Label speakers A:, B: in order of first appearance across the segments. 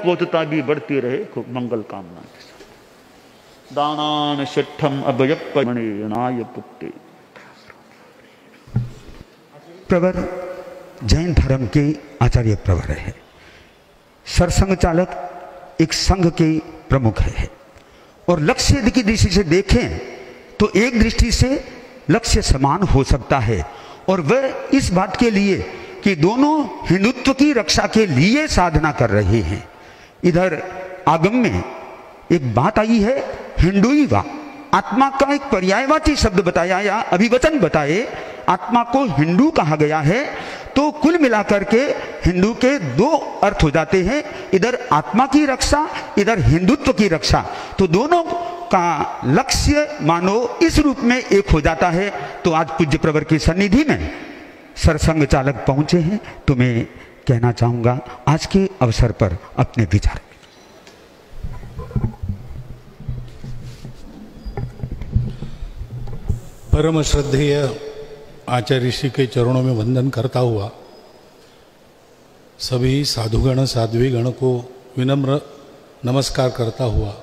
A: परिपोषता भी बढ़ती रहे, खूब मंगल कामना के साथ। दानान शिठम अभयपमणिनाय पुत्ते।
B: प्रवर जैन धर्म के आचार्य प्रवर है। सरसंघ चालक एक संघ के प्रमुख है। और लक्ष्य की दृष्टि से देखें तो एक दृष्टि से लक्ष्य समान हो सकता है, और वह इस बात के लिए कि दोनों हिंदुत्व की रक्षा के लिए साधना कर रहे हैं। इधर आगम में एक बात आई है, हिंदुईवा, आत्मा का एक पर्यायवाची शब्द बताया या अभिवचन बताए, आत्मा को हिंदू कहा गया है। तो कुल मिलाकर के हिंदू के दो अर्थ हो जाते हैं, इधर आत्मा की रक्षा, इधर हिंदुत्व की रक्षा। तो दोनों का लक्ष्य मानो इस रूप में एक हो जाता है। तो आज पूज्य प्रवर की सन्निधि में सरसंघ चालक पहुंचे हैं, तो मैं कहना चाहूंगा आज के अवसर पर अपने विचार।
C: परम श्रद्धेय आचार्य श्री के चरणों में वंदन करता हुआ सभी साधुगण साध्वीगण को विनम्र नमस्कार करता हुआ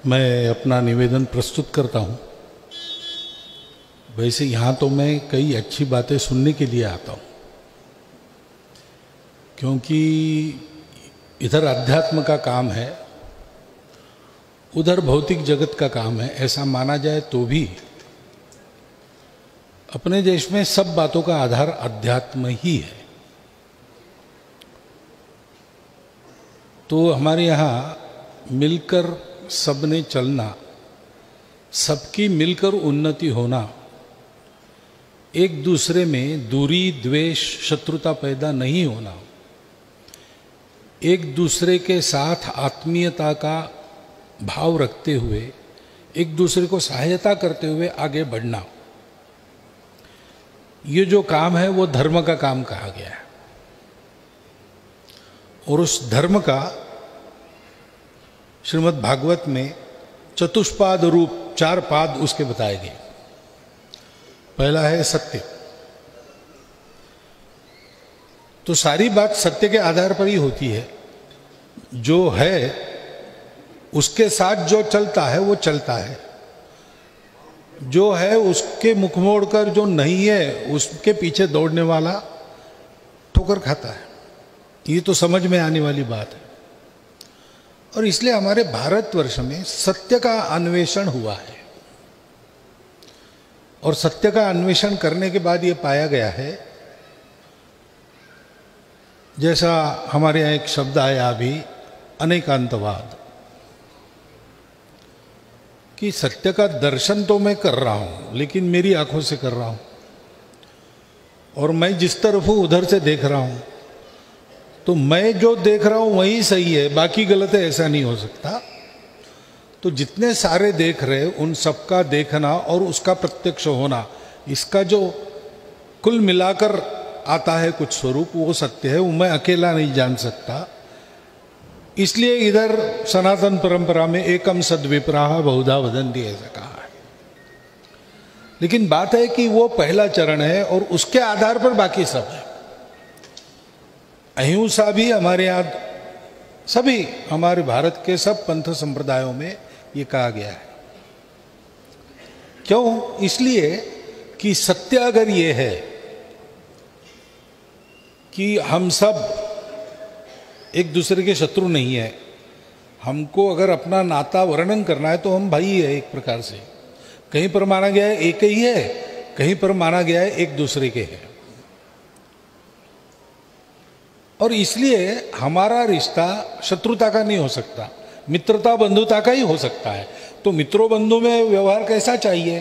C: मैं अपना निवेदन प्रस्तुत करता हूँ। वैसे यहाँ तो मैं कई अच्छी बातें सुनने के लिए आता हूँ, क्योंकि इधर अध्यात्म का काम है, उधर भौतिक जगत का काम है। ऐसा माना जाए तो भी अपने देश में सब बातों का आधार अध्यात्म ही है। तो हमारे यहाँ मिलकर सबने चलना, सबकी मिलकर उन्नति होना, एक दूसरे में दूरी द्वेष शत्रुता पैदा नहीं होना, एक दूसरे के साथ आत्मीयता का भाव रखते हुए एक दूसरे को सहायता करते हुए आगे बढ़ना, ये जो काम है वो धर्म का काम कहा गया है। और उस धर्म का श्रीमद् भागवत में चतुष्पाद रूप 4 पाद उसके बताए गए। पहला है सत्य। तो सारी बात सत्य के आधार पर ही होती है। जो है उसके साथ जो चलता है वो चलता है, जो है उसके मुख मोड़ कर जो नहीं है उसके पीछे दौड़ने वाला ठोकर खाता है। ये तो समझ में आने वाली बात है। और इसलिए हमारे भारतवर्ष में सत्य का अन्वेषण हुआ है, और सत्य का अन्वेषण करने के बाद ये पाया गया है, जैसा हमारे यहाँ एक शब्द आया अभी, अनेकांतवाद, कि सत्य का दर्शन तो मैं कर रहा हूं लेकिन मेरी आंखों से कर रहा हूं, और मैं जिस तरफ हूं उधर से देख रहा हूं। तो मैं जो देख रहा हूं वही सही है, बाकी गलत है, ऐसा नहीं हो सकता। तो जितने सारे देख रहे उन सबका देखना और उसका प्रत्यक्ष होना, इसका जो कुल मिलाकर आता है कुछ स्वरूप, वो सत्य है। वो मैं अकेला नहीं जान सकता। इसलिए इधर सनातन परंपरा में एकम सद्विप्राह बहुधा वदन्ति ऐसा कहा है। लेकिन बात है कि वो पहला चरण है और उसके आधार पर बाकी सब है। अहिंसा भी हमारे यहाँ सभी हमारे भारत के सब पंथ संप्रदायों में ये कहा गया है। क्यों? इसलिए कि सत्य अगर ये है कि हम सब एक दूसरे के शत्रु नहीं है, हमको अगर अपना नाता वर्णन करना है तो हम भाई है एक प्रकार से। कहीं पर माना गया है एक ही है, कहीं पर माना गया है एक दूसरे के है। और इसलिए हमारा रिश्ता शत्रुता का नहीं हो सकता, मित्रता बंधुता का ही हो सकता है। तो मित्रों बंधु में व्यवहार कैसा चाहिए?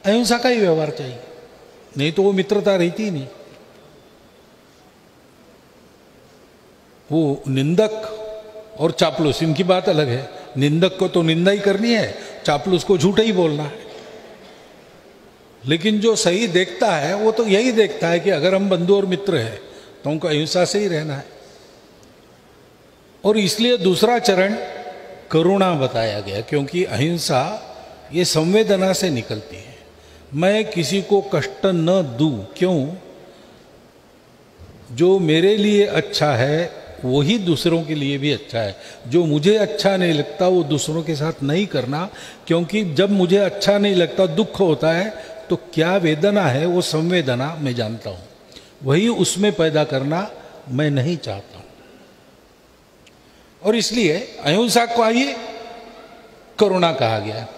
C: अहिंसा का ही व्यवहार चाहिए, नहीं तो वो मित्रता रहती ही नहीं। वो निंदक और चापलूस, इनकी बात अलग है। निंदक को तो निंदा ही करनी है, चापलूस को झूठा ही बोलना है। लेकिन जो सही देखता है वो तो यही देखता है कि अगर हम बंधु और मित्र हैं तो उनको अहिंसा से ही रहना है। और इसलिए दूसरा चरण करुणा बताया गया, क्योंकि अहिंसा ये संवेदना से निकलती है। मैं किसी को कष्ट न दूं, क्यों? जो मेरे लिए अच्छा है वही दूसरों के लिए भी अच्छा है। जो मुझे अच्छा नहीं लगता वो दूसरों के साथ नहीं करना, क्योंकि जब मुझे अच्छा नहीं लगता, दुख होता है, तो क्या वेदना है वो संवेदना मैं जानता हूँ, वही उसमें पैदा करना मैं नहीं चाहता हूँ। और इसलिए अहिंसा को ही करुणा कहा गया है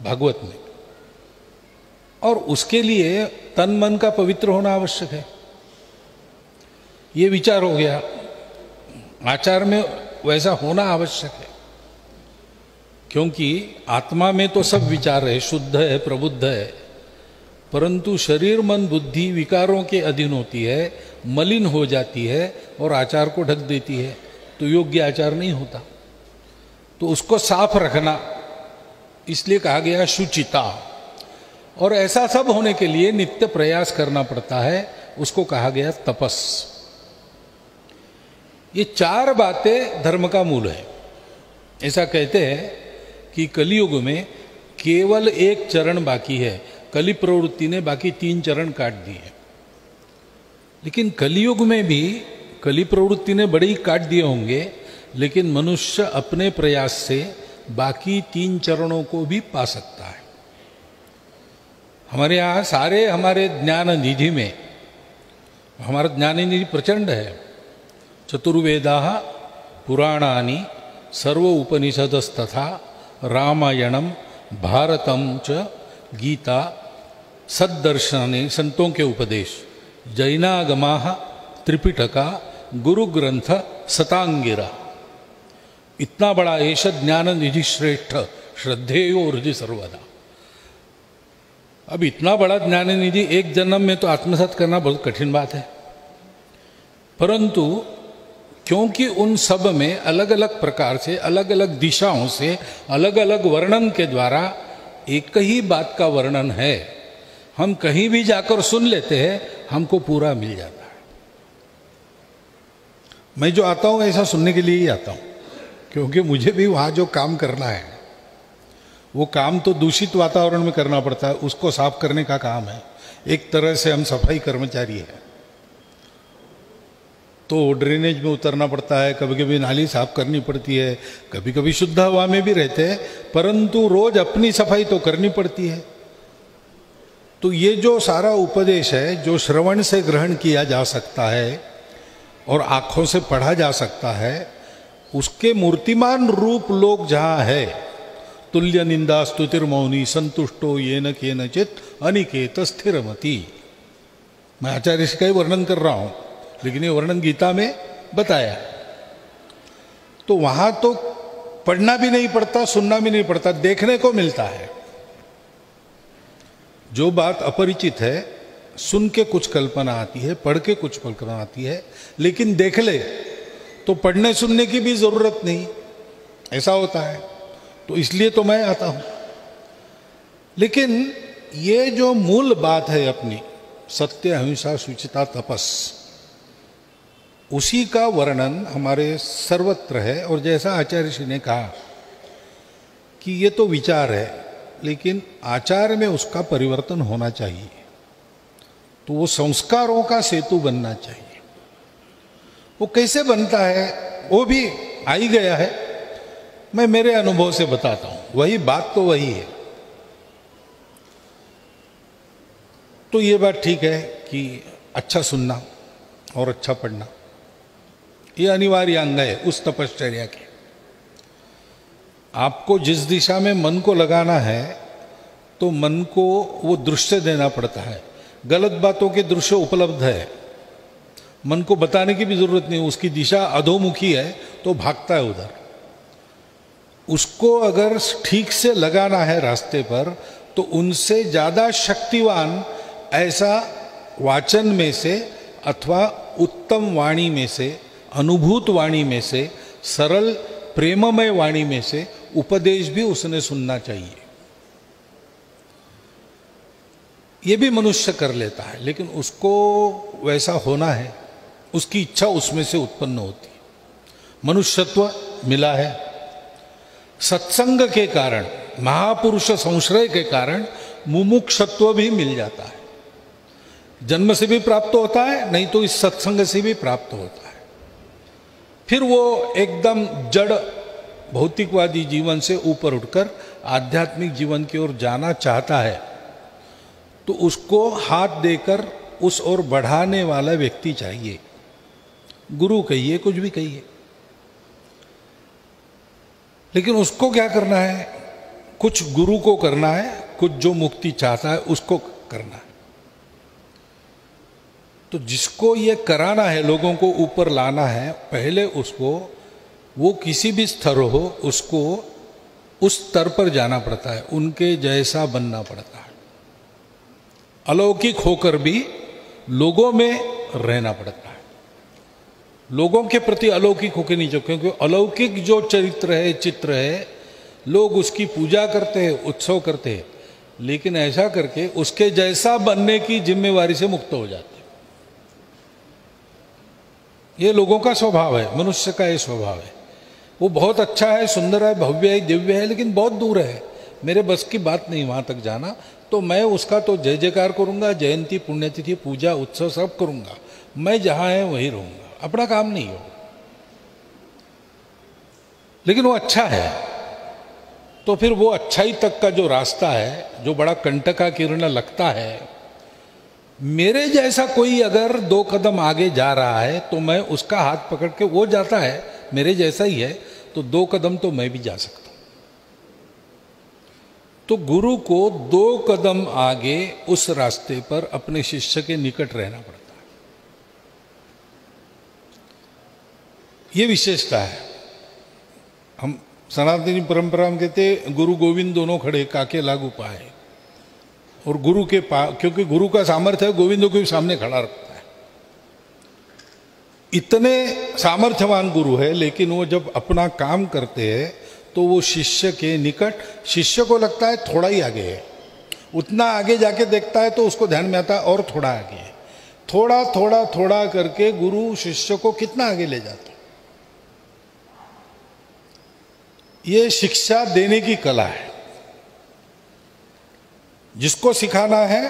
C: भागवत में, और उसके लिए तन मन का पवित्र होना आवश्यक है। ये विचार हो गया, आचार में वैसा होना आवश्यक है, क्योंकि आत्मा में तो सब विचार है, शुद्ध है, प्रबुद्ध है, परंतु शरीर मन बुद्धि विकारों के अधीन होती है, मलिन हो जाती है और आचार को ढक देती है, तो योग्य आचार नहीं होता। तो उसको साफ रखना इसलिए कहा गया शुचिता, और ऐसा सब होने के लिए नित्य प्रयास करना पड़ता है, उसको कहा गया तपस। ये चार बातें धर्म का मूल है। ऐसा कहते हैं कि कलियुग में केवल एक चरण बाकी है, कलि प्रवृत्ति ने बाकी 3 चरण काट दिए। लेकिन कलियुग में भी कलि प्रवृत्ति ने बड़े ही काट दिए होंगे, लेकिन मनुष्य अपने प्रयास से बाकी 3 चरणों को भी पा सकता है। हमारे यहाँ सारे हमारे ज्ञान निधि में, हमारा ज्ञान निधि प्रचंड है। चतुर्वेदाः पुराणानि सर्व उपनिषदस्तथा रामायणम भारतम च गीता सद्दर्शने संतों के उपदेश जैनागमाः त्रिपिटका गुरु ग्रंथ सतांगिरा। इतना बड़ा ऐश ज्ञान निधि श्रेष्ठ श्रद्धेयो हृदय सर्वदा। अब इतना बड़ा ज्ञान निधि एक जन्म में तो आत्मसात करना बहुत कठिन बात है, परंतु क्योंकि उन सब में अलग अलग प्रकार से, अलग अलग दिशाओं से, अलग अलग वर्णन के द्वारा एक ही बात का वर्णन है, हम कहीं भी जाकर सुन लेते हैं, हमको पूरा मिल जाता है। मैं जो आता हूं ऐसा सुनने के लिए ही आता हूं, क्योंकि मुझे भी वहां जो काम करना है वो काम तो दूषित वातावरण में करना पड़ता है, उसको साफ करने का काम है। एक तरह से हम सफाई कर्मचारी हैं, तो ड्रेनेज में उतरना पड़ता है, कभी कभी नाली साफ करनी पड़ती है, कभी कभी शुद्ध हवा में भी रहते हैं, परंतु रोज अपनी सफाई तो करनी पड़ती है। तो ये जो सारा उपदेश है, जो श्रवण से ग्रहण किया जा सकता है और आंखों से पढ़ा जा सकता है, उसके मूर्तिमान रूप लोग जहाँ है, तुल्य निंदा स्तुतिर्मौनी संतुष्टो येन केनचित अनिकेत स्थिरमति। मैं आचार्य का ही वर्णन कर रहा हूं, लेकिन ये वर्णन गीता में बताया। तो वहां तो पढ़ना भी नहीं पड़ता, सुनना भी नहीं पड़ता, देखने को मिलता है। जो बात अपरिचित है, सुन के कुछ कल्पना आती है, पढ़ के कुछ कल्पना आती है, लेकिन देख ले तो पढ़ने सुनने की भी जरूरत नहीं, ऐसा होता है। तो इसलिए तो मैं आता हूं। लेकिन ये जो मूल बात है अपनी, सत्य अहिंसा शुचिता तपस, उसी का वर्णन हमारे सर्वत्र है। और जैसा आचार्य श्री ने कहा कि ये तो विचार है, लेकिन आचार में उसका परिवर्तन होना चाहिए, तो वो संस्कारों का सेतु बनना चाहिए। वो कैसे बनता है वो भी आ ही गया है, मैं मेरे अनुभव से बताता हूं। वही बात तो वही है। तो ये बात ठीक है कि अच्छा सुनना और अच्छा पढ़ना ये अनिवार्य अंग है उस तपश्चर्या के। आपको जिस दिशा में मन को लगाना है, तो मन को वो दृश्य देना पड़ता है। गलत बातों के दृश्य उपलब्ध है, मन को बताने की भी जरूरत नहीं। उसकी दिशा अधोमुखी है तो भागता है उधर। उसको अगर ठीक से लगाना है रास्ते पर, तो उनसे ज्यादा शक्तिवान ऐसा वाचन में से अथवा उत्तम वाणी में से, अनुभूत वाणी में से, सरल प्रेममय वाणी में से उपदेश भी उसने सुनना चाहिए। ये भी मनुष्य कर लेता है, लेकिन उसको वैसा होना है, उसकी इच्छा उसमें से उत्पन्न होती है। मनुष्यत्व मिला है सत्संग के कारण, महापुरुष संश्रय के कारण मुमुक्षत्व भी मिल जाता है। जन्म से भी प्राप्त होता है, नहीं तो इस सत्संग से भी प्राप्त होता है। फिर वो एकदम जड़ भौतिकवादी जीवन से ऊपर उठकर आध्यात्मिक जीवन की ओर जाना चाहता है, तो उसको हाथ देकर उस ओर बढ़ाने वाला व्यक्ति चाहिए। गुरु कहिए, कुछ भी कहिए, लेकिन उसको क्या करना है? कुछ गुरु को करना है, कुछ जो मुक्ति चाहता है उसको करना है। तो जिसको ये कराना है, लोगों को ऊपर लाना है, पहले उसको, वो किसी भी स्तर हो, उसको उस स्तर पर जाना पड़ता है, उनके जैसा बनना पड़ता है। अलौकिक होकर भी लोगों में रहना पड़ता है। लोगों के प्रति अलौकिक होकर नहीं चाहिए, क्योंकि अलौकिक जो चरित्र है, चित्र है, लोग उसकी पूजा करते हैं, उत्सव करते हैं, लेकिन ऐसा करके उसके जैसा बनने की जिम्मेवारी से मुक्त हो जाते हैं। ये लोगों का स्वभाव है, मनुष्य का ये स्वभाव है। वो बहुत अच्छा है, सुंदर है, भव्य है, दिव्य है, लेकिन बहुत दूर है, मेरे बस की बात नहीं वहां तक जाना। तो मैं उसका तो जय जयकार करूंगा, जयंती पुण्यतिथि पूजा उत्सव सब करूंगा, मैं जहां है वहीं रहूंगा, अपना काम नहीं हो। लेकिन वो अच्छा है, तो फिर वो अच्छाई तक का जो रास्ता है, जो बड़ा कंटका किरण लगता है, मेरे जैसा कोई अगर 2 कदम आगे जा रहा है तो मैं उसका हाथ पकड़ के, वो जाता है मेरे जैसा ही है, तो 2 कदम तो मैं भी जा सकता हूं। तो गुरु को 2 कदम आगे उस रास्ते पर अपने शिष्य के निकट रहना पड़ता है। ये विशेषता है। हम सनातनी परंपरा में कहते गुरु गोविंद दोनों खड़े, काके लागू पाए। और गुरु के क्योंकि गुरु का सामर्थ्य है, गोविंद को भी सामने खड़ा रखता है। इतने सामर्थ्यवान गुरु है, लेकिन वो जब अपना काम करते हैं तो वो शिष्य के निकट, शिष्य को लगता है थोड़ा ही आगे है, उतना आगे जाके देखता है तो उसको ध्यान में आता है और थोड़ा आगे है। थोड़ा थोड़ा थोड़ा करके गुरु शिष्य को कितना आगे ले जाता है। ये शिक्षा देने की कला है। जिसको सिखाना है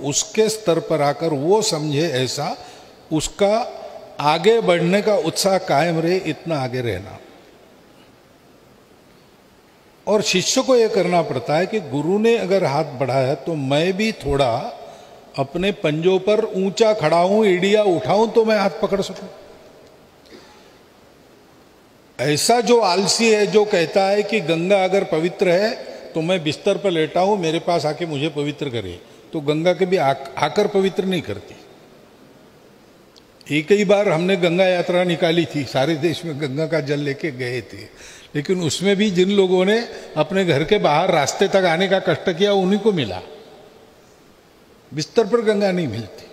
C: उसके स्तर पर आकर वो समझे ऐसा, उसका आगे बढ़ने का उत्साह कायम रहे, इतना आगे रहना। और शिष्य को यह करना पड़ता है कि गुरु ने अगर हाथ बढ़ाया तो मैं भी थोड़ा अपने पंजों पर ऊंचा खड़ा हूं, एड़िया उठाऊं तो मैं हाथ पकड़ सकूं। ऐसा जो आलसी है, जो कहता है कि गंगा अगर पवित्र है तो मैं बिस्तर पर लेटा हूं, मेरे पास आके मुझे पवित्र करे, तो गंगा कभी आकर पवित्र नहीं करती। एक ही बार हमने गंगा यात्रा निकाली थी, सारे देश में गंगा का जल लेके गए थे, लेकिन उसमें भी जिन लोगों ने अपने घर के बाहर रास्ते तक आने का कष्ट किया उन्हीं को मिला, बिस्तर पर गंगा नहीं मिलती।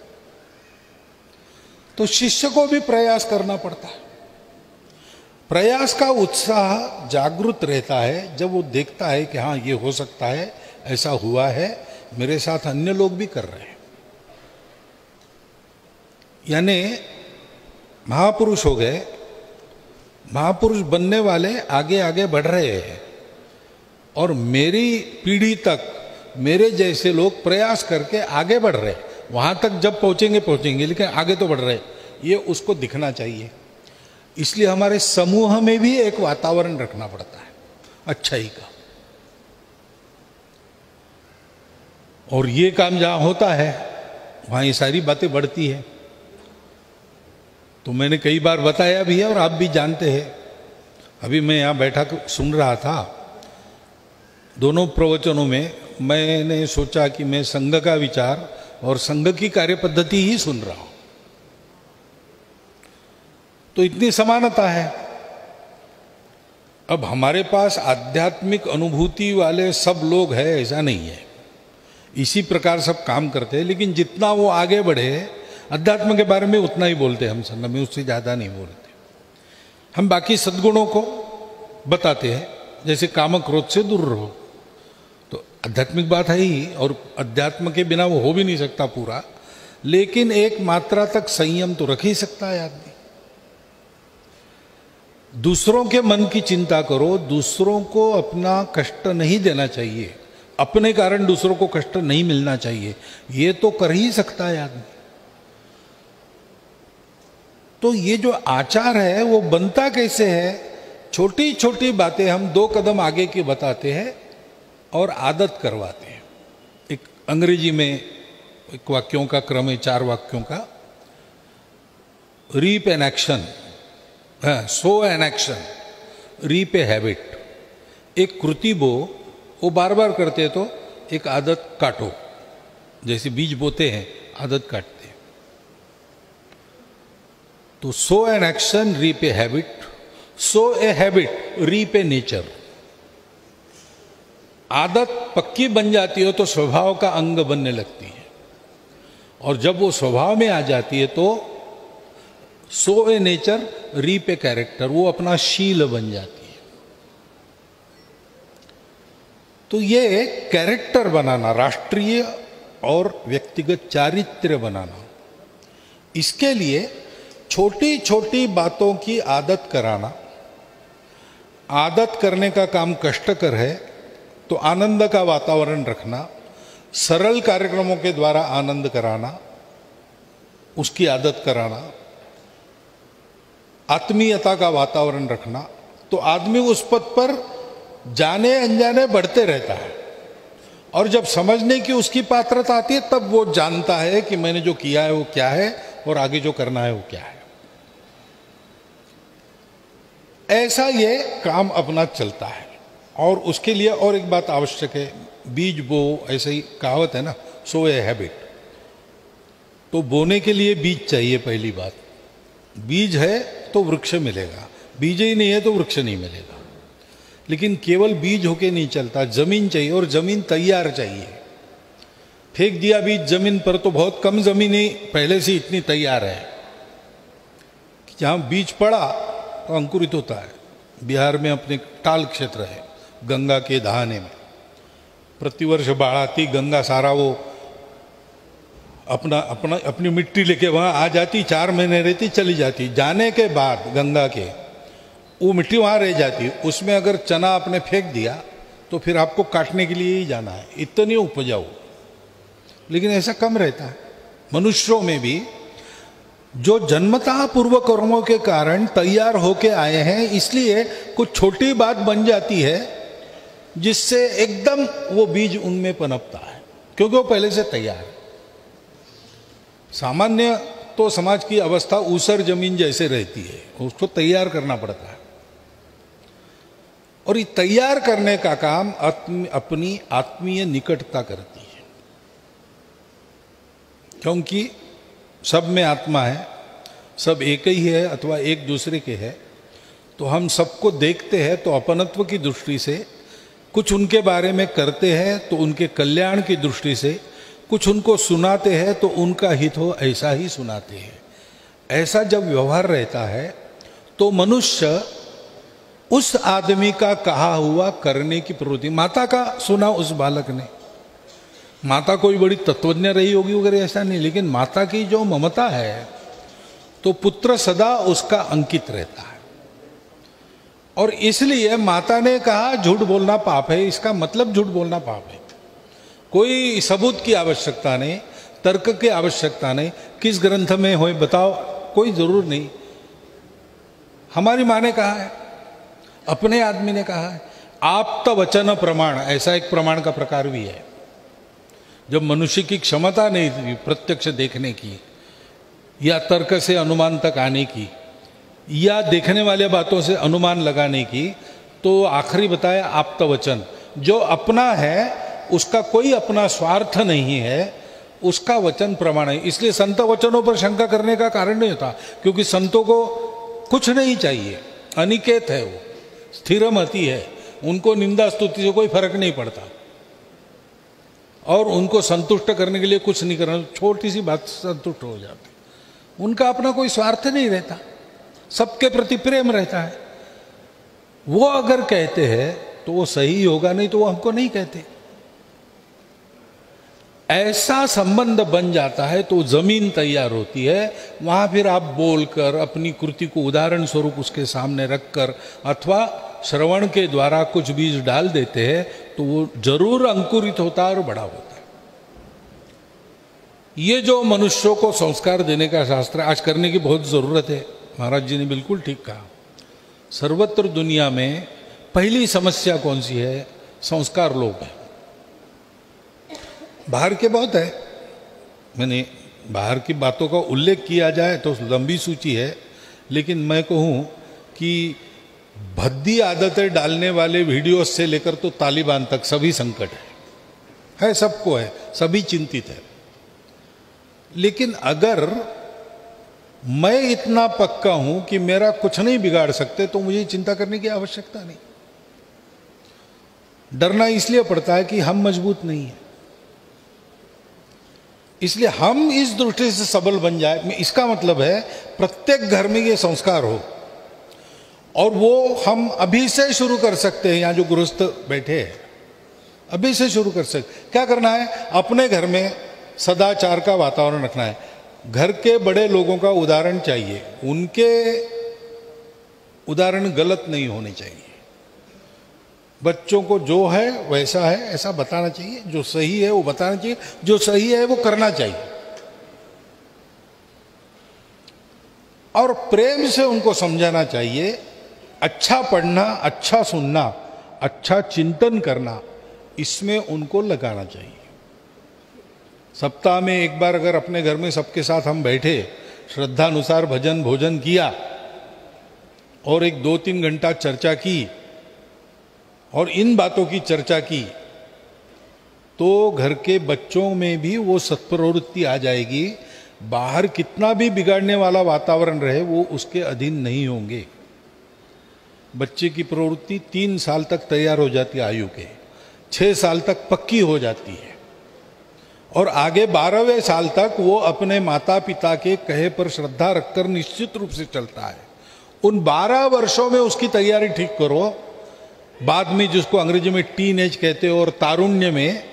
C: तो शिष्य को भी प्रयास करना पड़ता है। प्रयास का उत्साह जागृत रहता है जब वो देखता है कि हाँ ये हो सकता है, ऐसा हुआ है, मेरे साथ अन्य लोग भी कर रहे हैं। यानी महापुरुष हो गए, महापुरुष बनने वाले आगे आगे बढ़ रहे हैं, और मेरी पीढ़ी तक मेरे जैसे लोग प्रयास करके आगे बढ़ रहे हैं। वहां तक जब पहुंचेंगे, लेकिन आगे तो बढ़ रहे, ये उसको दिखना चाहिए। इसलिए हमारे समूह में भी एक वातावरण रखना पड़ता है अच्छाई का। और ये काम जहां होता है वहां ये सारी बातें बढ़ती है। तो मैंने कई बार बताया भी है और आप भी जानते हैं। अभी मैं यहां बैठा सुन रहा था, दोनों प्रवचनों में मैंने सोचा कि मैं संघ का विचार और संघ की कार्य पद्धति ही सुन रहा हूं, तो इतनी समानता है। अब हमारे पास आध्यात्मिक अनुभूति वाले सब लोग हैं ऐसा नहीं है, इसी प्रकार सब काम करते हैं, लेकिन जितना वो आगे बढ़े अध्यात्म के बारे में उतना ही बोलते हैं हम संघ में, उससे ज़्यादा नहीं बोलते। हम बाकी सद्गुणों को बताते हैं, जैसे काम क्रोध से दूर रहो, तो आध्यात्मिक बात है ही, और अध्यात्म के बिना वो हो भी नहीं सकता पूरा, लेकिन एक मात्रा तक संयम तो रख ही सकता है आदमी। दूसरों के मन की चिंता करो, दूसरों को अपना कष्ट नहीं देना चाहिए, अपने कारण दूसरों को कष्ट नहीं मिलना चाहिए, ये तो कर ही सकता है आदमी। तो ये जो आचार है वो बनता कैसे है? छोटी छोटी बातें हम 2 कदम आगे की बताते हैं और आदत करवाते हैं। एक अंग्रेजी में एक वाक्यों का क्रम है, 4 वाक्यों का। Reap an action, sow an action, reap a habit. एक कृति बो, वो बार बार करते तो एक आदत काटो। जैसे बीज बोते हैं, आदत काटते हैं। तो sow an action, reap a habit, sow a habit, reap a nature. आदत पक्की बन जाती हो तो स्वभाव का अंग बनने लगती है, और जब वो स्वभाव में आ जाती है तो sow a nature, reap a character, वो अपना शील बन जाती है। तो ये कैरेक्टर बनाना, राष्ट्रीय और व्यक्तिगत चारित्र्य बनाना, इसके लिए छोटी छोटी बातों की आदत कराना। आदत करने का काम कष्टकर है, तो आनंद का वातावरण रखना, सरल कार्यक्रमों के द्वारा आनंद कराना, उसकी आदत कराना, आत्मीयता का वातावरण रखना, तो आदमी उस पथ पर जाने अनजाने बढ़ते रहता है। और जब समझने की उसकी पात्रता आती है, तब वो जानता है कि मैंने जो किया है वो क्या है और आगे जो करना है वो क्या है। ऐसा ये काम अपना चलता है। और उसके लिए और एक बात आवश्यक है, बीज बो, ऐसे ही कहावत है ना, सो ए हैबिट। तो बोने के लिए बीज चाहिए। पहली बात, बीज है तो वृक्ष मिलेगा, बीज ही नहीं है तो वृक्ष नहीं मिलेगा। लेकिन केवल बीज होके नहीं चलता, जमीन चाहिए, और जमीन तैयार चाहिए। फेंक दिया बीज जमीन पर तो बहुत कम जमीन ही पहले से इतनी तैयार है कि जहां बीज पड़ा तो अंकुरित होता है। बिहार में अपने टाल क्षेत्र है, गंगा के दहाने में प्रतिवर्ष बाढ़ आती, गंगा सारा वो अपनी मिट्टी लेके वहां आ जाती, 4 महीने रहती, चली जाती। जाने के बाद गंगा के वो मिट्टी वहां रह जाती। उसमें अगर चना आपने फेंक दिया तो फिर आपको काटने के लिए ही जाना है, इतनी उपजाऊ। लेकिन ऐसा कम रहता है। मनुष्यों में भी जो जन्मतः पूर्व कर्मों के कारण तैयार होके आए हैं, इसलिए कुछ छोटी बात बन जाती है जिससे एकदम वो बीज उनमें पनपता है, क्योंकि वो पहले से तैयार है। सामान्य तो समाज की अवस्था ऊसर जमीन जैसे रहती है, उसको तैयार करना पड़ता है। और ये तैयार करने का काम अपनी आत्मीय निकटता करती है, क्योंकि सब में आत्मा है, सब एक ही है अथवा एक दूसरे के है। तो हम सबको देखते हैं तो अपनत्व की दृष्टि से, कुछ उनके बारे में करते हैं तो उनके कल्याण की दृष्टि से, कुछ उनको सुनाते हैं तो उनका हित हो ऐसा ही सुनाते हैं। ऐसा जब व्यवहार रहता है तो मनुष्य उस आदमी का कहा हुआ करने की प्रवृत्ति, माता का सुना उस बालक ने, माता कोई बड़ी तत्वज्ञ रही होगी वगैरह ऐसा नहीं, लेकिन माता की जो ममता है तो पुत्र सदा उसका अंकित रहता है। और इसलिए माता ने कहा झूठ बोलना पाप है, इसका मतलब झूठ बोलना पाप है। कोई सबूत की आवश्यकता नहीं, तर्क की आवश्यकता नहीं, किस ग्रंथ में हो बताओ, कोई जरूर नहीं। हमारी माँ ने कहा है, अपने आदमी ने कहा है। आप्त वचन प्रमाण, ऐसा एक प्रमाण का प्रकार भी है। जब मनुष्य की क्षमता नहीं थी प्रत्यक्ष देखने की, या तर्क से अनुमान तक आने की, या देखने वाले बातों से अनुमान लगाने की, तो आखिरी बताया आप्त वचन। जो अपना है उसका कोई अपना स्वार्थ नहीं है, उसका वचन प्रमाण है। इसलिए संत वचनों पर शंका करने का कारण नहीं होता, क्योंकि संतों को कुछ नहीं चाहिए, अनिकेत है, वो स्थिरमति है, उनको निंदा स्तुति से कोई फर्क नहीं पड़ता, और उनको संतुष्ट करने के लिए कुछ नहीं करना, छोटी सी बात संतुष्ट हो जाते। उनका अपना कोई स्वार्थ नहीं रहता, सबके प्रति प्रेम रहता है। वो अगर कहते हैं तो वो सही होगा, नहीं तो वो हमको नहीं कहते। ऐसा संबंध बन जाता है तो जमीन तैयार होती है। वहां फिर आप बोलकर अपनी कृति को उदाहरण स्वरूप उसके सामने रखकर अथवा श्रवण के द्वारा कुछ बीज डाल देते हैं तो वो जरूर अंकुरित होता है और बड़ा होता है। ये जो मनुष्यों को संस्कार देने का शास्त्र आज करने की बहुत ज़रूरत है। महाराज जी ने बिल्कुल ठीक कहा। सर्वत्र दुनिया में पहली समस्या कौन सी है? संस्कार लोग हैं। बाहर के बहुत है, मैंने बाहर की बातों का उल्लेख किया जाए तो लंबी सूची है, लेकिन मैं कहूँ कि भद्दी आदतें डालने वाले वीडियो से लेकर तो तालिबान तक सभी संकट है, सबको है, सभी चिंतित है। लेकिन अगर मैं इतना पक्का हूं कि मेरा कुछ नहीं बिगाड़ सकते तो मुझे चिंता करने की आवश्यकता नहीं। डरना इसलिए पड़ता है कि हम मजबूत नहीं है, इसलिए हम इस दृष्टि से सबल बन जाए। इसका मतलब है प्रत्येक घर में ये संस्कार हो, और वो हम अभी से शुरू कर सकते हैं। यहाँ जो गृहस्थ बैठे हैं अभी से शुरू कर सकते। क्या करना है? अपने घर में सदाचार का वातावरण रखना है। घर के बड़े लोगों का उदाहरण चाहिए, उनके उदाहरण गलत नहीं होने चाहिए। बच्चों को जो है वैसा है ऐसा बताना चाहिए, जो सही है वो बताना चाहिए, जो सही है वो करना चाहिए, और प्रेम से उनको समझाना चाहिए। अच्छा पढ़ना, अच्छा सुनना, अच्छा चिंतन करना, इसमें उनको लगाना चाहिए। सप्ताह में एक बार अगर अपने घर में सबके साथ हम बैठे, श्रद्धानुसार भजन भोजन किया और एक 2-3 घंटा चर्चा की और इन बातों की चर्चा की, तो घर के बच्चों में भी वो सत्प्रवृत्ति आ जाएगी। बाहर कितना भी बिगाड़ने वाला वातावरण रहे वो उसके अधीन नहीं होंगे। बच्चे की प्रवृत्ति 3 साल तक तैयार हो जाती है, आयु के 6 साल तक पक्की हो जाती है, और आगे 12वें साल तक वो अपने माता पिता के कहे पर श्रद्धा रखकर निश्चित रूप से चलता है। उन 12 वर्षों में उसकी तैयारी ठीक करो, बाद में जिसको अंग्रेजी में टीन एज कहते हो और तारुण्य में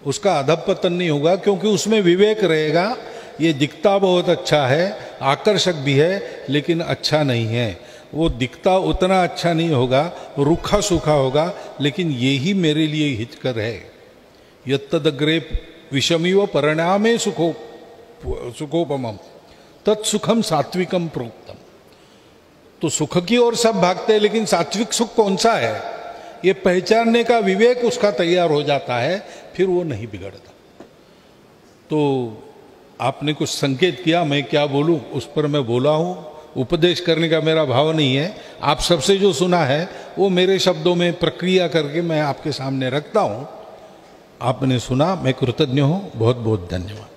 C: उसका अधपतन नहीं होगा, क्योंकि उसमें विवेक रहेगा। ये दिखता बहुत अच्छा है, आकर्षक भी है, लेकिन अच्छा नहीं है। वो दिखता उतना अच्छा नहीं होगा, रूखा सूखा होगा, लेकिन यही मेरे लिए हितकर है। यत्तदग्रे विषमिव परिणामे सुखोपमम तत्सुखम सात्विकम प्रोक्तम। तो सुख की ओर सब भागते हैं, लेकिन सात्विक सुख कौन सा है ये पहचानने का विवेक उसका तैयार हो जाता है, फिर वो नहीं बिगड़ता। तो आपने कुछ संकेत किया, मैं क्या बोलूं उस पर मैं बोला हूं। उपदेश करने का मेरा भाव नहीं है। आप सबसे जो सुना है वो मेरे शब्दों में प्रक्रिया करके मैं आपके सामने रखता हूं। आपने सुना, मैं कृतज्ञ हूं। बहुत बहुत धन्यवाद।